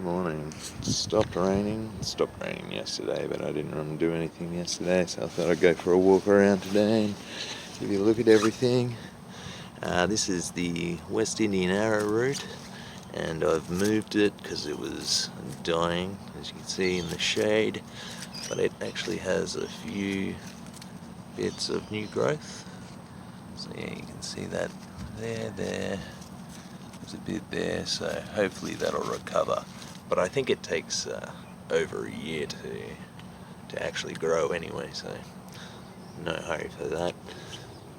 Morning. It stopped raining. It stopped raining yesterday, but I didn't want to do anything yesterday, so I thought I'd go for a walk around today and give you a look at everything. This is the West Indian Arrow route, and I've moved it because it was dying, as you can see in the shade, but it actually has a few bits of new growth. So yeah, you can see that there. There's a bit there, so hopefully that'll recover. But I think it takes over a year to actually grow anyway, so no hurry for that.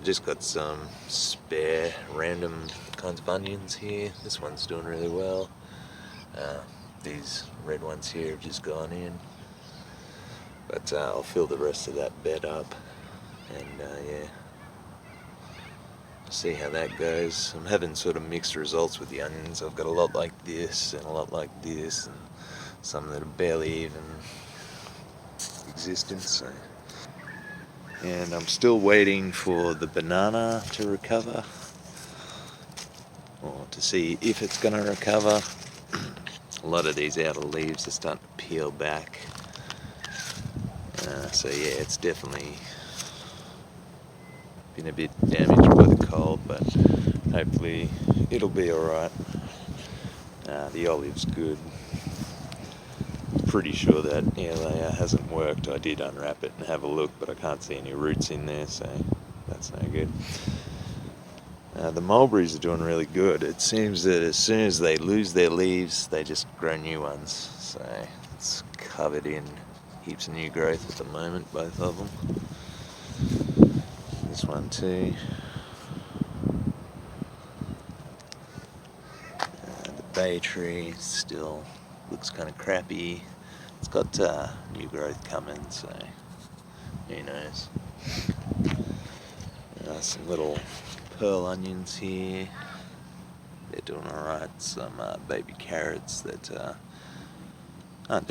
Just got some spare random kinds of onions here. This one's doing really well. These red ones here have just gone in, but I'll fill the rest of that bed up, and yeah, see how that goes. I'm having sort of mixed results with the onions. I've got a lot like this and a lot like this, and some that are barely even existent. So. And I'm still waiting for the banana to recover, or to see if it's going to recover. A lot of these outer leaves are starting to peel back. So yeah, it's definitely been a bit damaged by the cold, but hopefully it'll be alright. The olive's good. Pretty sure that layer hasn't worked. I did unwrap it and have a look, but I can't see any roots in there, so that's no good. The mulberries are doing really good. It seems that as soon as they lose their leaves, they just grow new ones. So it's covered in heaps of new growth at the moment, both of them. This one too. The bay tree still looks kind of crappy. It's got new growth coming, so who knows. Some little pearl onions here. They're doing alright. Some baby carrots that aren't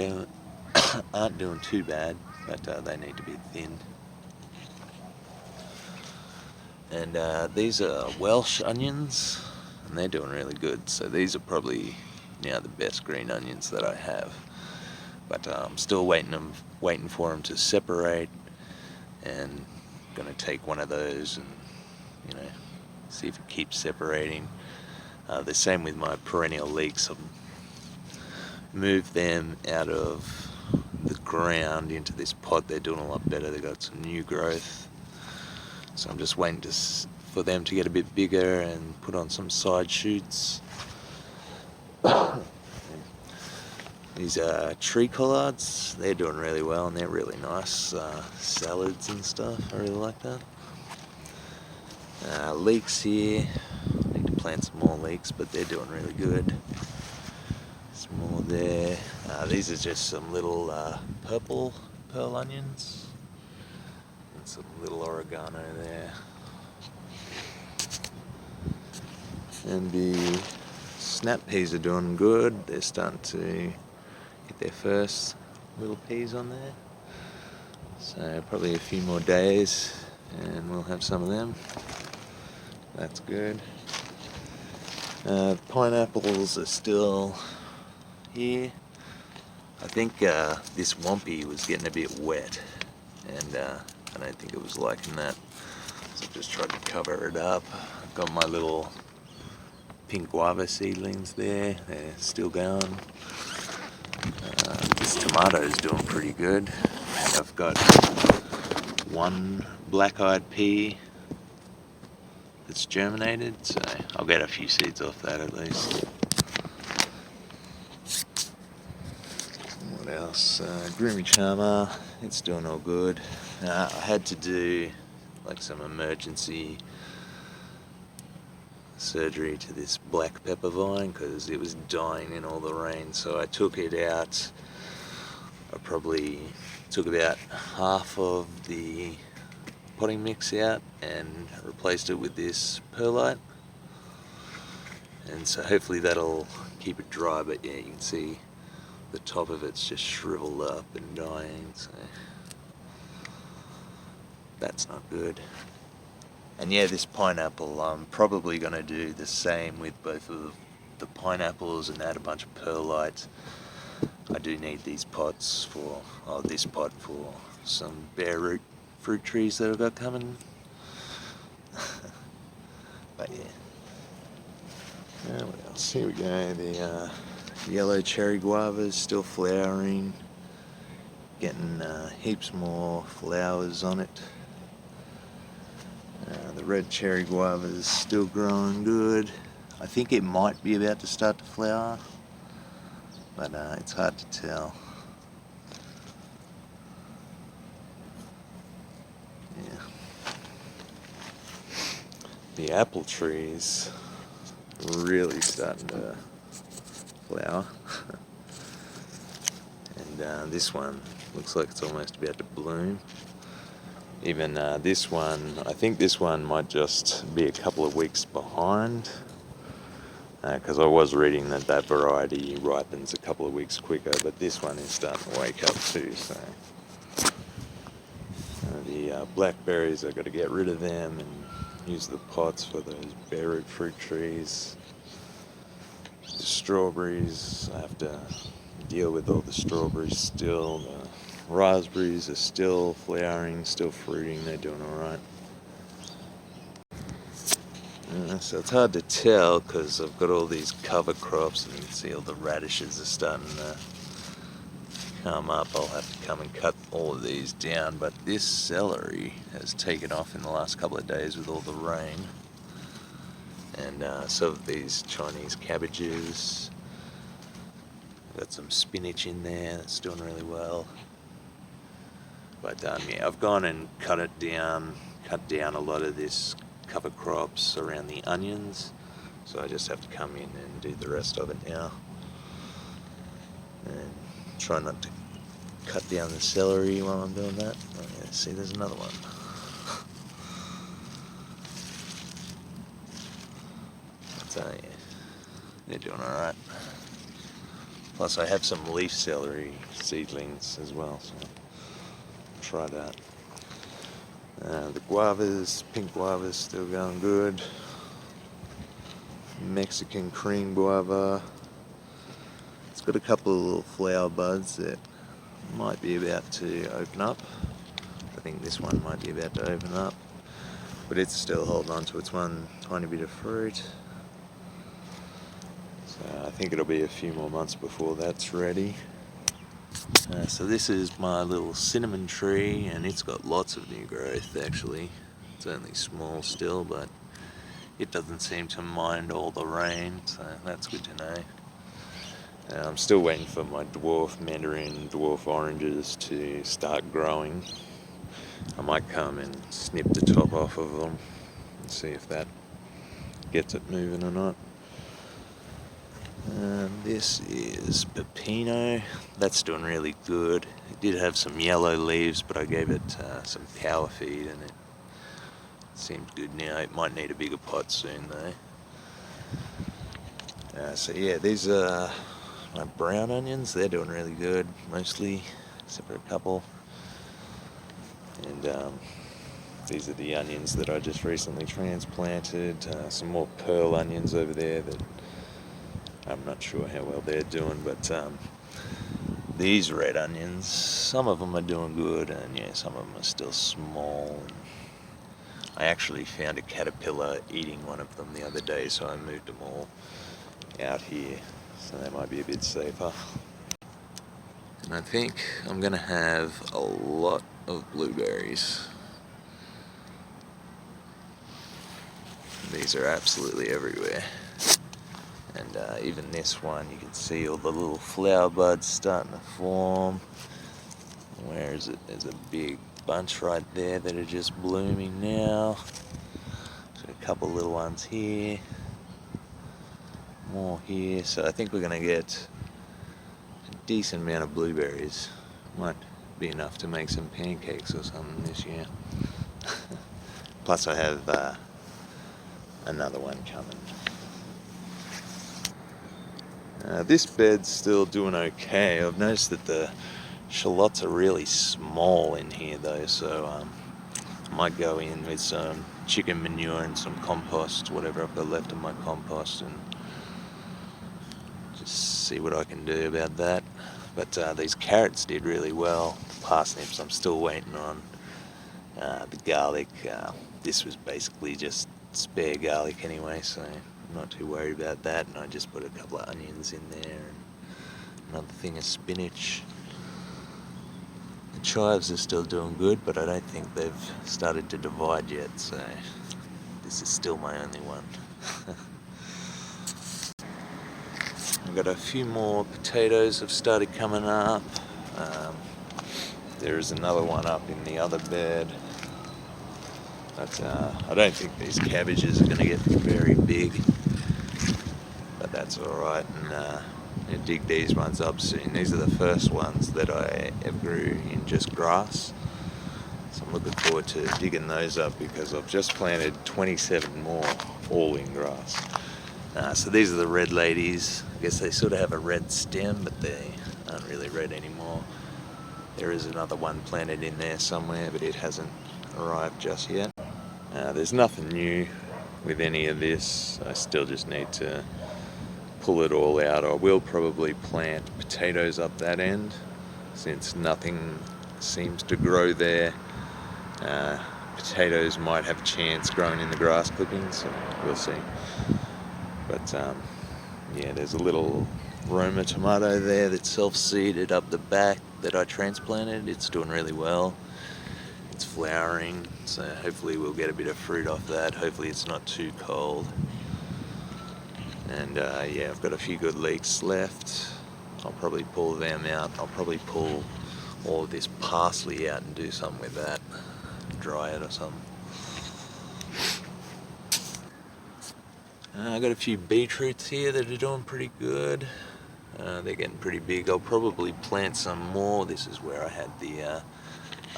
doing too bad, but they need to be thinned. And these are Welsh onions, and they're doing really good. So these are probably now the best green onions that I have. But I'm still waiting for them to separate, and going to take one of those and see if it keeps separating. The same with my perennial leeks. I've moved them out of the ground into this pot. They're doing a lot better. They've got some new growth. So I'm just waiting for them to get a bit bigger and put on some side shoots. These tree collards, they're doing really well, and they're really nice. Salads and stuff, I really like that. Leeks here, I need to plant some more leeks, but they're doing really good. Some more there. These are just some little purple pearl onions, and some little oregano there. And the snap peas are doing good. They're starting to get their first little peas on there. So probably a few more days and we'll have some of them. That's good. Pineapples are still here. I think this Wampi was getting a bit wet, and I don't think it was liking that. So I've just tried to cover it up. I've got my little pink guava seedlings there. They're still going. This tomato is doing pretty good. And I've got one black-eyed pea that's germinated, so I'll get a few seeds off that at least. What else? Grimmie it's doing all good. I had to do like some emergency surgery to this black pepper vine because it was dying in all the rain, so I took it out. I probably took about half of the potting mix out and replaced it with this perlite, and so hopefully that'll keep it dry. But yeah, you can see the top of it's just shriveled up and dying, so that's not good. And yeah, this pineapple, I'm probably going to do the same with both of the pineapples and add a bunch of perlite. I do need these pots for, this pot for some bare root fruit trees that I've got coming. But yeah. What else? Here we go. The yellow cherry guava is still flowering. Getting heaps more flowers on it. The red cherry guava is still growing good. I think it might be about to start to flower, but it's hard to tell. Yeah. The apple trees really starting to flower. And this one looks like it's almost about to bloom. Even this one, I think this one might just be a couple of weeks behind, because I was reading that variety ripens a couple of weeks quicker, but this one is starting to wake up too. So the blackberries, I've got to get rid of them and use the pots for those bare root fruit trees. The strawberries, I have to deal with all the strawberries still. The raspberries are still flowering, still fruiting, they're doing alright. So it's hard to tell because I've got all these cover crops, and you can see all the radishes are starting to come up. I'll have to come and cut all of these down, but this celery has taken off in the last couple of days with all the rain. And some of these Chinese cabbages. Got some spinach in there that's doing really well. But yeah, I've gone and cut down a lot of this cover crops around the onions. So I just have to come in and do the rest of it now. And try not to cut down the celery while I'm doing that. Oh, yeah, see, there's another one. So yeah, they're doing alright. Plus I have some leaf celery seedlings as well, so try that. The guavas, pink guavas, still going good. Mexican cream guava. It's got a couple of little flower buds that might be about to open up. I think this one might be about to open up, but it's still holding on to its one tiny bit of fruit. So I think it'll be a few more months before that's ready. So this is my little cinnamon tree, and it's got lots of new growth actually. It's only small still, but it doesn't seem to mind all the rain, so that's good to know. I'm still waiting for my dwarf mandarin, dwarf oranges to start growing. I might come and snip the top off of them and see if that gets it moving or not. This is pepino. That's doing really good. It did have some yellow leaves, but I gave it some power feed and it seems good now. It might need a bigger pot soon though. So yeah, these are my brown onions. They're doing really good, mostly, except for a couple. And these are the onions that I just recently transplanted. Some more pearl onions over there that I'm not sure how well they're doing, but these red onions, some of them are doing good, and yeah, some of them are still small. And I actually found a caterpillar eating one of them the other day, so I moved them all out here, so they might be a bit safer. And I think I'm gonna have a lot of blueberries. These are absolutely everywhere. And even this one, you can see all the little flower buds starting to form. Where is it? There's a big bunch right there that are just blooming now. So a couple little ones here. More here. So I think we're going to get a decent amount of blueberries. Might be enough to make some pancakes or something this year. Plus I have another one coming. This bed's still doing okay. I've noticed that the shallots are really small in here though, so I might go in with some chicken manure and some compost, whatever I've got left of my compost, and see what I can do about that. But these carrots did really well. Parsnips I'm still waiting on. The garlic, this was basically just spare garlic anyway, so I'm not too worried about that. And I just put a couple of onions in there and another thing of spinach. The chives are still doing good, but I don't think they've started to divide yet, so this is still my only one. I've got a few more potatoes have started coming up. There is another one up in the other bed. But I don't think these cabbages are going to get very big. But that's alright, and I'll dig these ones up soon. These are the first ones that I ever grew in just grass. So I'm looking forward to digging those up because I've just planted 27 more, all in grass. So these are the red ladies. I guess they sort of have a red stem, but they aren't really red anymore. There is another one planted in there somewhere, but it hasn't arrived just yet. There's nothing new with any of this. I still just need to pull it all out. I will probably plant potatoes up that end, since nothing seems to grow there. Potatoes might have a chance growing in the grass clippings, so we'll see. But yeah, there's a little Roma tomato there that's self-seeded up the back that I transplanted. It's doing really well. It's flowering, so hopefully we'll get a bit of fruit off that. Hopefully it's not too cold. And yeah, I've got a few good leeks left. I'll probably pull them out. I'll probably pull all of this parsley out and do something with that. Dry it or something. I've got a few beetroots here that are doing pretty good. They're getting pretty big. I'll probably plant some more. This is where I had the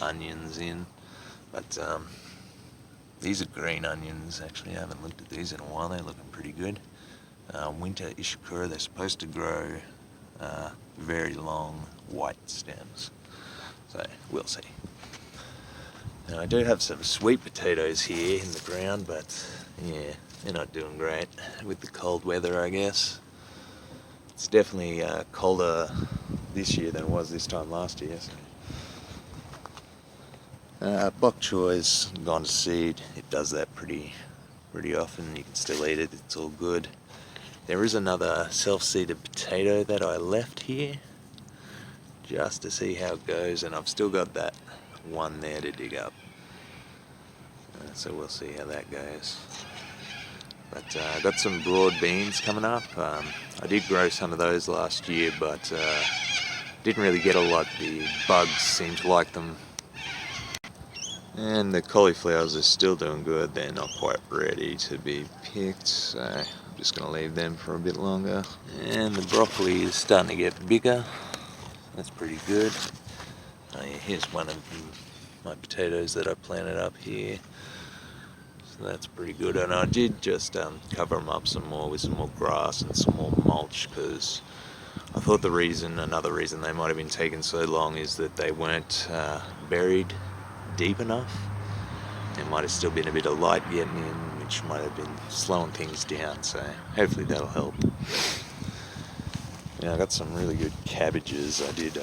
onions in. But these are green onions. Actually, I haven't looked at these in a while. They're looking pretty good. Winter Ishikura, they're supposed to grow very long white stems. So we'll see. Now, I do have some sweet potatoes here in the ground, but yeah, they're not doing great with the cold weather, I guess. It's definitely colder this year than it was this time last year. So. Bok choy's gone to seed. It does that pretty often. You can still eat it. It's all good. There is another self-seeded potato that I left here just to see how it goes, and I've still got that one there to dig up. So we'll see how that goes. But I got some broad beans coming up. I did grow some of those last year, but didn't really get a lot. The bugs seem to like them. And the cauliflowers are still doing good. They're not quite ready to be picked, so I'm just going to leave them for a bit longer. And the broccoli is starting to get bigger. That's pretty good. Yeah, here's one of my potatoes that I planted up here. So that's pretty good. And I did just cover them up some more with some more grass and some more mulch, because I thought another reason they might have been taking so long is that they weren't buried deep enough. There might have still been a bit of light getting in, which might have been slowing things down, so hopefully that'll help. Yeah, I got some really good cabbages. I did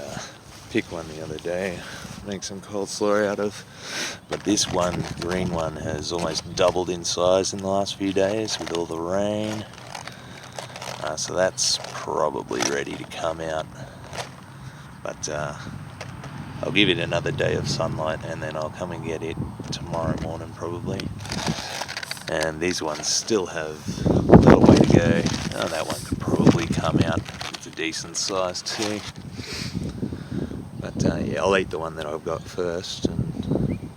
pick one the other day, make some coleslaw out of, but this one, green one, has almost doubled in size in the last few days with all the rain. So that's probably ready to come out, but I'll give it another day of sunlight and then I'll come and get it tomorrow morning probably. And these ones still have a little way to go. Oh, that one could probably come out. It's a decent size too. But yeah, I'll eat the one that I've got first and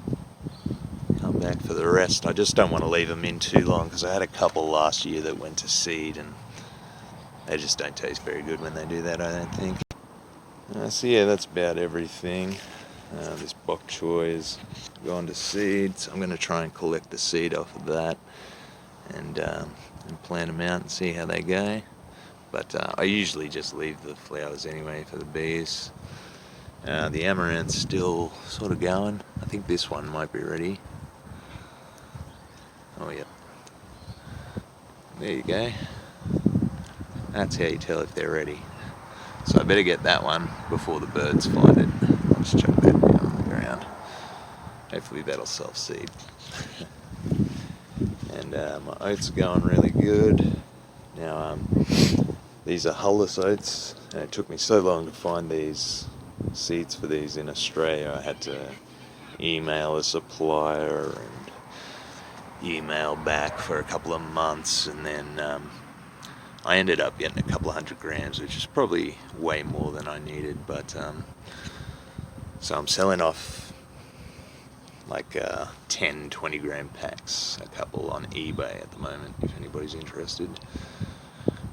come back for the rest. I just don't want to leave them in too long, because I had a couple last year that went to seed and they just don't taste very good when they do that, I don't think. So yeah, that's about everything. This bok choy is gone to seed, so I'm going to try and collect the seed off of that and plant them out and see how they go. But I usually just leave the flowers anyway for the bees. The amaranth's still sort of going. I think this one might be ready. Oh yeah. There you go. That's how you tell if they're ready. So I better get that one before the birds find it. I'll just chuck that down on the ground. Hopefully that'll self-seed. And my oats are going really good. Now these are hulless oats, and it took me so long to find these seeds for these in Australia. I had to email a supplier and email back for a couple of months, and then I ended up getting a couple of 100 grams, which is probably way more than I needed, but so I'm selling off like 10 20 gram packs, a couple on eBay at the moment, if anybody's interested,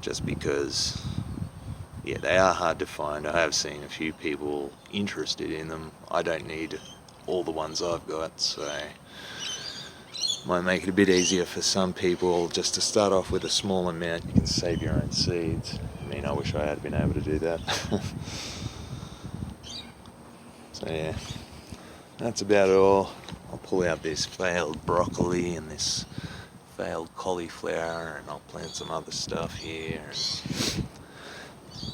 just because yeah, they are hard to find. I have seen a few people interested in them. I don't need all the ones I've got, so might make it a bit easier for some people just to start off with a small amount. You can save your own seeds. I mean, I wish I had been able to do that. So yeah, that's about all. I'll pull out this failed broccoli and this failed cauliflower, and I'll plant some other stuff here.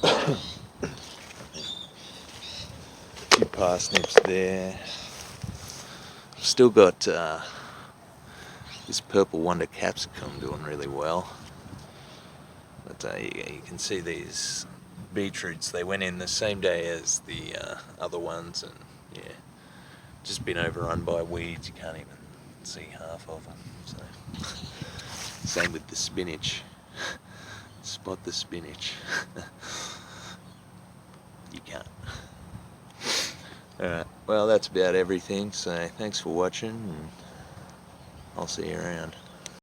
A few parsnips there. I've still got this purple wonder capsicum doing really well. But you can see these beetroots, they went in the same day as the other ones, and yeah, just been overrun by weeds. You can't even see half of them. So same with the spinach. Spot the spinach. You can't. Alright, well that's about everything, so thanks for watching, and I'll see you around.